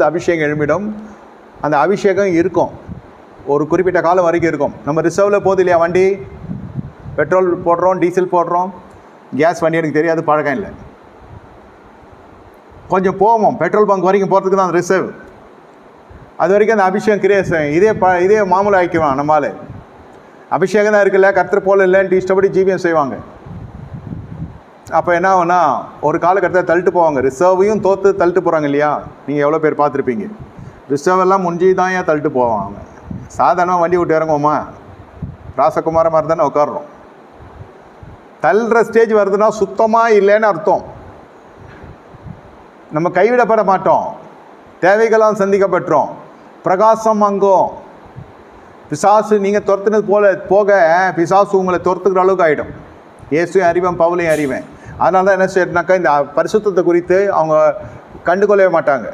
அபிஷேகம் எழுப்பிடும். அந்த அபிஷேகம் இருக்கும், ஒரு குறிப்பிட்ட காலம் வரைக்கும் இருக்கும். நம்ம ரிசர்வில் போகுது இல்லையா வண்டி, பெட்ரோல் போடுறோம், டீசல் போடுறோம், கேஸ் வண்டி எனக்கு தெரியாது, பழக்கம் இல்லை. கொஞ்சம் போவோம், பெட்ரோல் பங்க் வரைக்கும் போகிறதுக்கு தான் அந்த ரிசர்வ். அது வரைக்கும் அந்த அபிஷேகம் கிரியேஷன் இதே மாமூலம் ஆக்கிடுவான். நம்மளால் அபிஷேகம் தான் இருக்குல்ல, கர்த்தர் போல இல்லைன்ட்டு இஷ்டப்படி ஜீவியம் செய்வாங்க. அப்போ என்ன ஆகுனா, ஒரு காலகட்டத்தில் தள்ளிட்டு போவாங்க. ரிசர்வையும் தோற்று தள்ளிட்டு போகிறாங்க இல்லையா, நீங்கள் எவ்வளோ பேர் பார்த்துருப்பீங்க. ரிசர்வ் எல்லாம் முடிஞ்சு தான் ஏன் தள்ளிட்டு போவாங்க. சாதாரணமாக வண்டி விட்டு இறங்குவோமா, ராசகுமார மாதிரி தானே உட்காடுறோம். தள்ளுற ஸ்டேஜ் வருதுன்னா சுத்தமாக இல்லைன்னு அர்த்தம். நம்ம கைவிடப்பட மாட்டோம், தேவைகளாம் சந்திக்கப்பட்டோம், பிரகாசம் அங்கும். பிசாசு நீங்கள் துரத்துனது போக பிசாசு உங்களை துரத்துக்கிற அளவுக்கு ஆகிடும். இயேசுவையும் அறிவேன், பவுலையும் அறிவேன். அதனால தான் என்ன செய்யறதுனாக்கா, இந்த பரிசுத்தத்தை குறித்து அவங்க கண்டுகொள்ளவே மாட்டாங்க.